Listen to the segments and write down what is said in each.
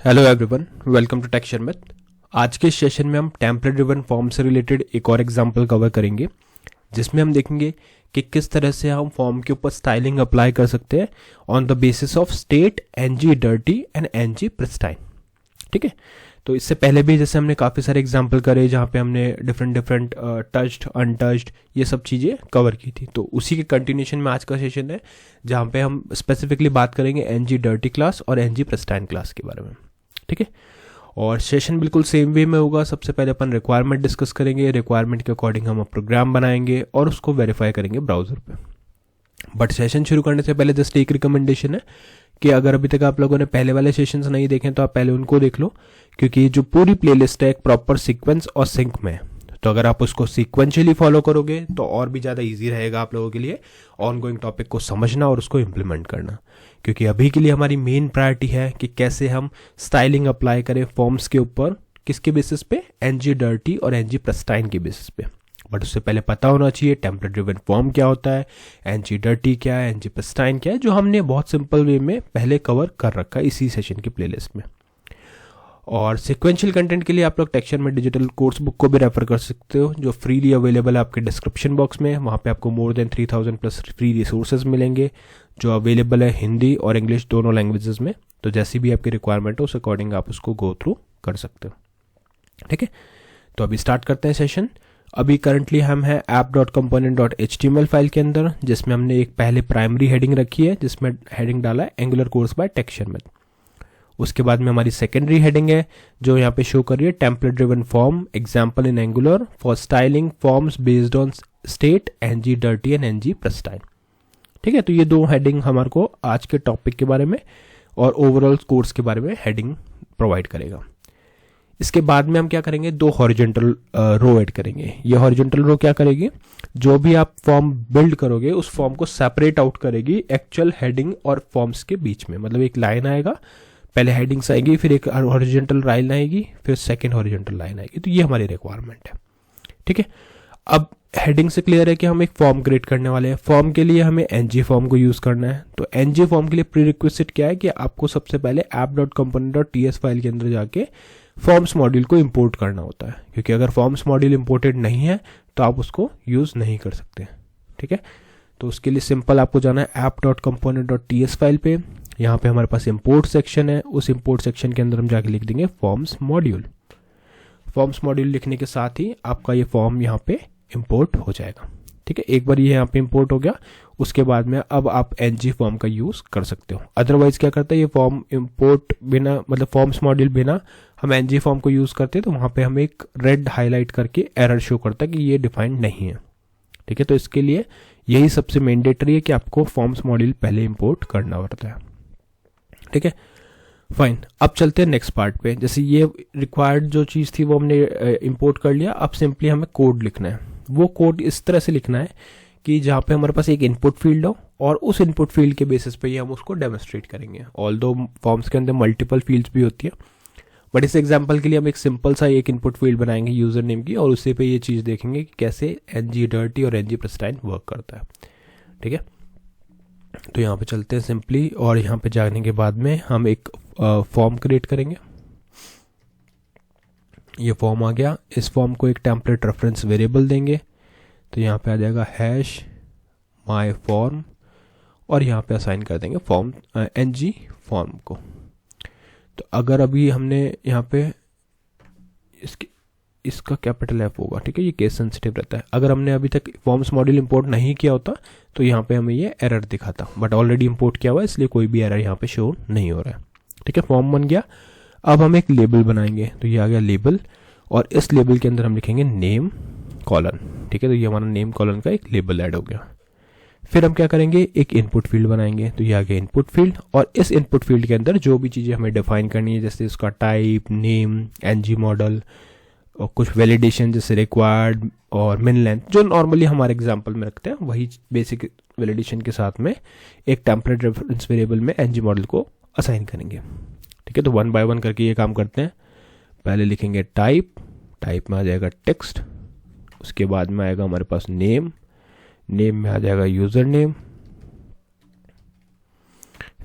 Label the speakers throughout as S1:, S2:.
S1: Hello everyone, welcome to tech Sharmit. आज के session में हम टेम्पलेट ड्रिवन फॉर्म से रिलेटेड एक और एग्जांपल कवर करेंगे, जिसमें हम देखेंगे कि किस तरह से हम फॉर्म के ऊपर स्टाइलिंग अप्लाई कर सकते हैं on the basis of state, ng dirty and ng pristine. ठीक है, तो इससे पहले भी जैसे हमने काफ़ी सारे एग्जाम्पल करे जहाँ पे हमने डिफरेंट टच्ड, अनटच्ड ये सब चीज़ें कवर की थी। तो उसी के कंटिन्यूशन में आज का सेशन है, जहाँ पे हम स्पेसिफिकली बात करेंगे एनजी डर्टी क्लास और एनजी प्रिस्टाइन क्लास के बारे में। ठीक है, और सेशन बिल्कुल सेम वे में होगा। सबसे पहले अपन रिक्वायरमेंट डिस्कस करेंगे, रिक्वायरमेंट के अकॉर्डिंग हम प्रोग्राम बनाएंगे और उसको वेरीफाई करेंगे ब्राउज़र पे। बट सेशन शुरू करने से पहले जस्ट एक रिकमेंडेशन है कि अगर अभी तक आप लोगों ने पहले वाले सेशंस नहीं देखे तो आप पहले उनको देख लो, क्योंकि जो पूरी प्लेलिस्ट है एक प्रॉपर सीक्वेंस और सिंक में है। तो अगर आप उसको सीक्वेंशियली फॉलो करोगे तो और भी ज़्यादा ईजी रहेगा आप लोगों के लिए ऑन गोइंग टॉपिक को समझना और उसको इम्प्लीमेंट करना। क्योंकि अभी के लिए हमारी मेन प्रायोरिटी है कि कैसे हम स्टाइलिंग अप्लाई करें फॉर्म्स के ऊपर, किसके बेसिस पे, एनजी डर्टी और एनजी प्रिस्टाइन के बेसिस पे। बट उससे पहले पता होना चाहिए टेम्पलेट ड्रिवन फॉर्म क्या होता है, एनजी डर्टी क्या है, एनजी प्रिस्टाइन क्या है, जो हमने बहुत सिंपल वे में पहले कवर कर रखा है इसी सेशन की प्लेलिस्ट में। और सिक्वेंशियल कंटेंट के लिए आप लोग take Sharmit digital course book को भी रेफर कर सकते हो, जो फ्रीली अवेलेबल है आपके डिस्क्रिप्शन बॉक्स में। वहाँ पे आपको more than 3000 plus free resources मिलेंगे, जो अवेलेबल है हिंदी और इंग्लिश दोनों लैंग्वेजेस में। तो जैसी भी आपकी रिक्वायरमेंट हो उस अकॉर्डिंग आप उसको गो थ्रू कर सकते हो। ठीक है, तो अभी स्टार्ट करते हैं सेशन। अभी करंटली हम हैं app.component.html फाइल के अंदर, जिसमें हमने एक पहले प्राइमरी हेडिंग रखी है, जिसमें हेडिंग डाला है angular course buy take Sharmit. उसके बाद में हमारी सेकेंडरी हेडिंग है जो यहाँ पे शो कर रही है template driven form example in Angular for styling forms based on state, ng dirty and ng pristine. ठीक है, तो ये दो हेडिंग हमारे को आज के टॉपिक के बारे में और ओवरऑल कोर्स के बारे में हेडिंग प्रोवाइड करेगा। इसके बाद में हम क्या करेंगे, दो हॉरिजॉन्टल रो ऐड करेंगे। ये हॉरिजॉन्टल रो क्या करेगी, जो भी आप फॉर्म बिल्ड करोगे उस फॉर्म को सेपरेट आउट करेगी एक्चुअल हेडिंग और फॉर्म्स के बीच में। मतलब एक लाइन आएगा, पहले हेडिंग्स आएगी, फिर एक हॉरिजॉन्टल लाइन आएगी, फिर सेकंड हॉरिजॉन्टल लाइन आएगी। तो ये हमारी रिक्वायरमेंट है। ठीक है, अब हेडिंग से क्लियर है कि हम एक फॉर्म क्रिएट करने वाले हैं। फॉर्म के लिए हमें एनजी फॉर्म को यूज़ करना है। तो एनजी फॉर्म के लिए प्री रिक्वेस्ट क्या है कि आपको सबसे पहले app.component.ts फाइल के अंदर जाके फॉर्म्स मॉड्यूल को इंपोर्ट करना होता है, क्योंकि अगर फॉर्म्स मॉड्यूल इंपोर्टेड नहीं है तो आप उसको यूज़ नहीं कर सकते। ठीक है, तो उसके लिए सिंपल आपको जाना है app.component.ts फाइल पे। यहाँ पे हमारे पास इंपोर्ट सेक्शन है, उस इंपोर्ट सेक्शन के अंदर हम जाके लिख देंगे फॉर्म्स मॉड्यूल। फॉर्म्स मॉड्यूल लिखने के साथ ही आपका ये फॉर्म यहाँ पे इंपोर्ट हो जाएगा। ठीक है, एक बार ये यहाँ पे इंपोर्ट हो गया, उसके बाद में अब आप एनजी फॉर्म का यूज़ कर सकते हो। अदरवाइज क्या करता है ये फॉर्म इंपोर्ट बिना, मतलब फॉर्म्स मॉड्यूल बिना हम एनजी फॉर्म को यूज़ करते हैं तो वहाँ पे हमें एक रेड हाईलाइट करके एरर शो करता है कि ये डिफाइंड नहीं है। ठीक है, तो इसके लिए यही सबसे मैंडेटरी है कि आपको फॉर्म्स मॉड्यूल पहले इंपोर्ट करना पड़ता है। ठीक है, फाइन। अब चलते हैं नेक्स्ट पार्ट पे। जैसे ये रिक्वायर्ड जो चीज़ थी वो हमने इंपोर्ट कर लिया, अब सिंपली हमें कोड लिखना है। वो कोड इस तरह से लिखना है कि जहाँ पे हमारे पास एक इनपुट फील्ड हो और उस इनपुट फील्ड के बेसिस पे ही हम उसको डेमोन्स्ट्रेट करेंगे। ऑल्दो फॉर्म्स के अंदर मल्टीपल फील्ड्स भी होती है, बट इस एग्जाम्पल के लिए हम एक सिंपल सा एक इनपुट फील्ड बनाएंगे यूज़र नेम की, और उसी पे ये चीज़ देखेंगे कि कैसे एनजी डर्टी और एनजी प्रिस्टाइन वर्क करता है। ठीक है, तो यहाँ पे चलते हैं सिंपली, और यहाँ पे जाने के बाद में हम एक फॉर्म क्रिएट करेंगे। ये फॉर्म आ गया, इस फॉर्म को एक टेम्पलेट रेफरेंस वेरिएबल देंगे। तो यहाँ पे आ जाएगा हैश माय फॉर्म, और यहाँ पे असाइन कर देंगे फॉर्म एनजी फॉर्म को। तो अगर अभी हमने यहाँ पे इसका कैपिटल एफ होगा, ठीक है, ये केस सेंसिटिव रहता है। अगर हमने अभी तक फॉर्म्स मॉड्यूल इंपोर्ट नहीं किया होता तो यहाँ पे हमें ये एरर दिखाता, बट ऑलरेडी इंपोर्ट किया हुआ है इसलिए कोई भी एरर यहाँ पे शो नहीं हो रहा है। ठीक है, फॉर्म बन गया। अब हम एक लेबल बनाएंगे, तो ये आ गया लेबल, और इस लेबल के अंदर हम लिखेंगे नेम कॉलन। ठीक है, तो ये हमारा नेम कॉलन का एक लेबल ऐड हो गया। फिर हम क्या करेंगे, एक इनपुट फील्ड बनाएंगे। तो ये आ गया इनपुट फील्ड, और इस इनपुट फील्ड के अंदर जो भी चीज़ें हमें डिफाइन करनी है, जैसे उसका टाइप, नेम, एनजी मॉडल, और कुछ वैलिडेशन जैसे रिक्वायर्ड और मिन लेंथ, जो नॉर्मली हमारे एग्जांपल में रखते हैं, वही बेसिक वैलिडेशन के साथ में एक टेम्पलेट रेफरेंस वेरिएबल में एनजी मॉडल को असाइन करेंगे। ठीक है, तो वन बाय वन करके ये काम करते हैं। पहले लिखेंगे टाइप, टाइप में आ जाएगा टेक्स्ट, उसके बाद में आएगा हमारे पास नेम, नेम में आ जाएगा यूज़र नेम,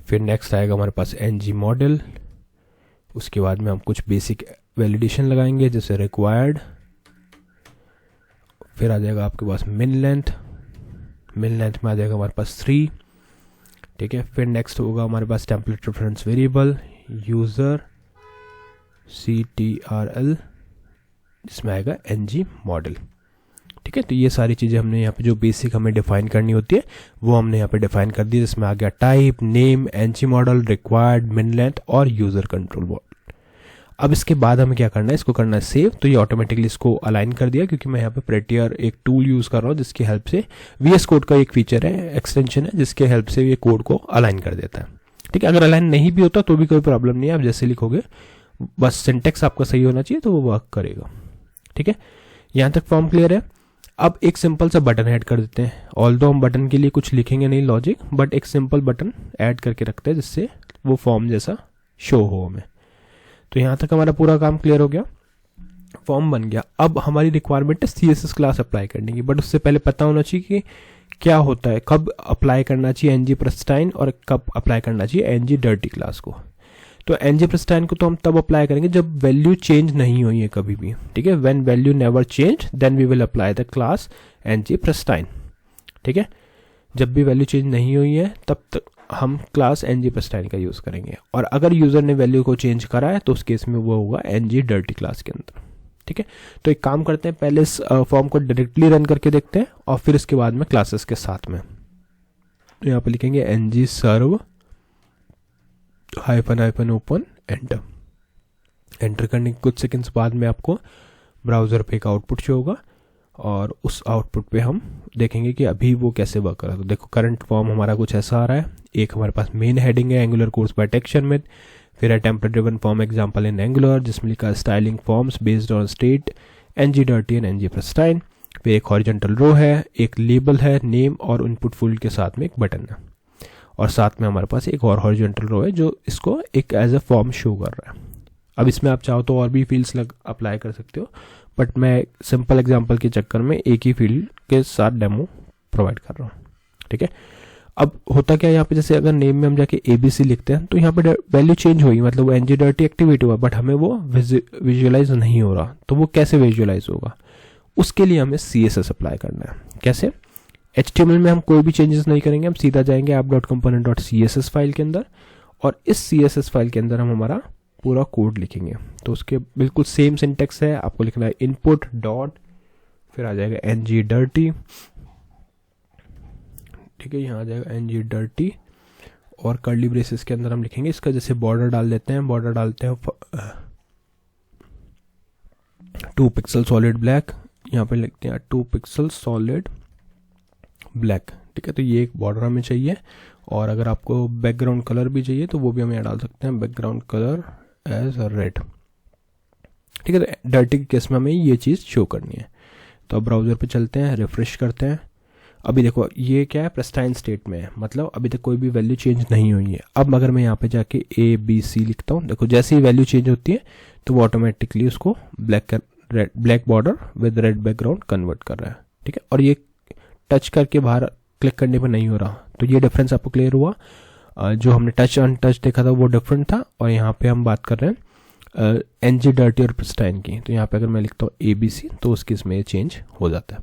S1: फिर नेक्स्ट आएगा हमारे पास एनजी मॉडल, उसके बाद में हम कुछ बेसिक वैलिडेशन लगाएंगे जैसे रिक्वायर्ड, फिर आ जाएगा आपके पास मिन लेंथ में आ जाएगा हमारे पास 3, ठीक है। फिर नेक्स्ट होगा हमारे पास template reference variable user CTRL, जिसमें आएगा ng मॉडल, ठीक है। तो ये सारी चीज़ें हमने यहाँ पे जो बेसिक हमें डिफाइन करनी होती है वो हमने यहाँ पे डिफाइन कर दी, जिसमें आ गया type, name, ng model, required, min length और यूज़र कंट्रोल वर्ड। अब इसके बाद हमें क्या करना है, इसको करना है सेव। तो ये ऑटोमेटिकली इसको अलाइन कर दिया, क्योंकि मैं यहाँ पे प्रेटियर एक टूल यूज़ कर रहा हूँ जिसकी हेल्प से VS कोड का एक फीचर है, एक्सटेंशन है, जिसके हेल्प से ये कोड को अलाइन कर देता है, ठीक है। अगर अलाइन नहीं भी होता तो भी कोई प्रॉब्लम नहीं है, आप जैसे लिखोगे बस सिंटेक्स आपका सही होना चाहिए तो वो वर्क करेगा, ठीक है। यहाँ तक फॉर्म क्लियर है। अब एक सिंपल सा बटन ऐड कर देते हैं। ऑल्दो हम बटन के लिए कुछ लिखेंगे नहीं लॉजिक, बट एक सिंपल बटन ऐड करके रखते हैं जिससे वो फॉर्म जैसा शो हो हमें। तो यहाँ तक हमारा पूरा काम क्लियर हो गया, फॉर्म बन गया। अब हमारी रिक्वायरमेंट है CSS क्लास अप्लाई करने की, बट उससे पहले पता होना चाहिए कि क्या होता है, कब अप्लाई करना चाहिए ng pristine और कब अप्लाई करना चाहिए ng dirty क्लास को। तो ng pristine को तो हम तब अप्लाई करेंगे जब वैल्यू चेंज नहीं हुई है कभी भी, ठीक है। When value never change then we will apply the class ng pristine, ठीक है। जब भी वैल्यू चेंज नहीं हुई है तब तक हम क्लास ng pristine का यूज़ करेंगे, और अगर यूज़र ने वैल्यू को चेंज करा है तो उस केस में वो होगा ng dirty क्लास के अंदर, ठीक है। तो एक काम करते हैं, पहले इस फॉर्म को डायरेक्टली रन करके देखते हैं और फिर इसके बाद में क्लासेस के साथ में। तो यहाँ पे लिखेंगे ng serve --- ओपन एंटर करने के कुछ सेकंड्स बाद में आपको ब्राउज़र पे एक आउटपुट शो होगा, और उस आउटपुट पे हम देखेंगे कि अभी वो कैसे वर्क कर रहा है। तो देखो करंट फॉर्म हमारा कुछ ऐसा आ रहा है। एक हमारे पास मेन हेडिंग है एंगुलर कोर्स बाय टेक्सचरमेथ, फिर है template driven form example in angular जिसमें लिखा है styling forms based on state ng dirty and ng pristine। फिर एक हॉरिजॉन्टल रो है, एक लेबल है, नेम और इनपुट फील्ड के साथ में एक बटन है, और साथ में हमारे पास एक और हॉरिजॉन्टल रो है जो इसको एक एज ए फॉर्म शो कर रहा है। अब इसमें आप चाहो तो और भी फील्ड्स अप्लाई कर सकते हो, बट मैं सिंपल एग्जांपल के चक्कर में एक ही फील्ड के साथ डेमो प्रोवाइड कर रहा हूँ, ठीक है। अब होता क्या है यहाँ पे, जैसे अगर नेम में हम जाके ABC लिखते हैं तो यहाँ पे वैल्यू चेंज हुई, मतलब वो ng dirty एक्टिवेट हुआ, बट हमें वो विजुअलाइज नहीं हो रहा। तो वो कैसे विजुअलाइज होगा, उसके लिए हमें CSS अप्लाई करना है। कैसे, HTML में हम कोई भी चेंजेस नहीं करेंगे, हम सीधा जाएंगे app.component.css फाइल के अंदर, और इस CSS फाइल के अंदर हम हमारा पूरा कोड लिखेंगे। तो उसके बिल्कुल सेम सिंटेक्स है, आपको लिखना है इनपुट डॉट, फिर आ जाएगा ng dirty, ठीक है। यहाँ आ जाएगा ng dirty, और कर्ली ब्रेसेस के अंदर हम लिखेंगे इसका जैसे बॉर्डर डाल देते हैं, बॉर्डर डालते हैं 2 पिक्सल सॉलिड ब्लैक, यहाँ पे लिखते हैं 2 पिक्सल सॉलिड ब्लैक, ठीक है। तो ये एक बॉर्डर हमें चाहिए, और अगर आपको बैकग्राउंड कलर भी चाहिए तो वो भी हम यहाँ डाल सकते हैं, बैकग्राउंड कलर एज रेड, ठीक है। तो डर्टी के केस में हमें ये चीज़ शो करनी है। तो अब ब्राउज़र पे चलते हैं, रिफ्रेश करते हैं। अभी देखो ये क्या है, प्रेस्टाइन स्टेट में है, मतलब अभी तक कोई भी वैल्यू चेंज नहीं हुई है। अब अगर मैं यहाँ पे जाके ABC लिखता हूँ, देखो जैसे ही वैल्यू चेंज होती है तो वो ऑटोमेटिकली उसको black border with red background convert कर रहा है, ठीक है। और ये टच करके बाहर क्लिक करने पर नहीं हो रहा। तो ये डिफरेंस आपको क्लियर हुआ। जो हमने टच अनटच देखा था वो डिफरेंट था, और यहाँ पे हम बात कर रहे हैं ng dirty और प्रेस्टाइन की। तो यहाँ पे अगर मैं लिखता हूँ ABC तो उसकी इसमें ये चेंज हो जाता है,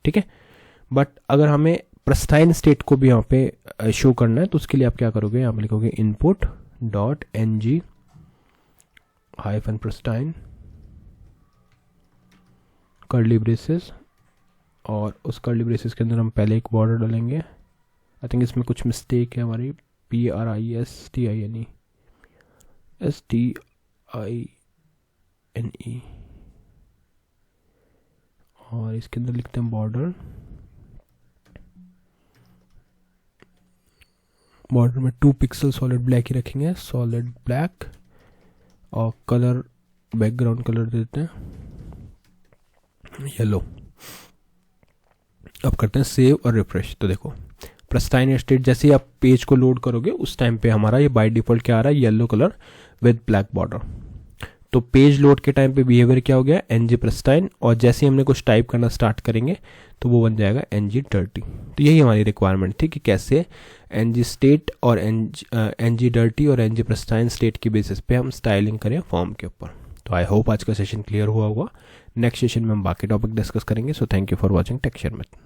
S1: ठीक है। बट अगर हमें प्रेस्टाइन स्टेट को भी यहाँ पे शो करना है तो उसके लिए आप क्या करोगे, यहाँ पे लिखोगे input dot ng -pristine curly braces, और उस कर्ली ब्रेसेस के अंदर हम पहले एक बॉर्डर डालेंगे। आई थिंक इसमें कुछ मिस्टेक है हमारी, PRISTINE और इसके अंदर लिखते हैं बॉर्डर में 2 पिक्सल सॉलिड ब्लैक ही रखेंगे, सॉलिड ब्लैक, और कलर बैकग्राउंड कलर देते हैं येलो। अब करते हैं सेव और रिफ्रेश। तो देखो प्रेस्टाइन स्टेट जैसे ही आप पेज को लोड करोगे उस टाइम पे हमारा ये बाय डिफॉल्ट क्या आ रहा है, yellow colour with black border. तो पेज लोड के टाइम पे बिहेवियर क्या हो गया, ng pristine, और जैसे ही हमने कुछ टाइप करना स्टार्ट करेंगे तो वो बन जाएगा ng dirty। तो यही हमारी रिक्वायरमेंट थी कि कैसे एन जी स्टेट और एन जी डर्टी और एन जी प्रिस्टाइन स्टेट की बेसिस पे हम स्टाइलिंग करें फॉर्म के ऊपर। तो आई होप आज का सेशन क्लियर हुआ होगा। नेक्स्ट सेशन में हम बाकी टॉपिक डिस्कस करेंगे। So thank you for watching texture math.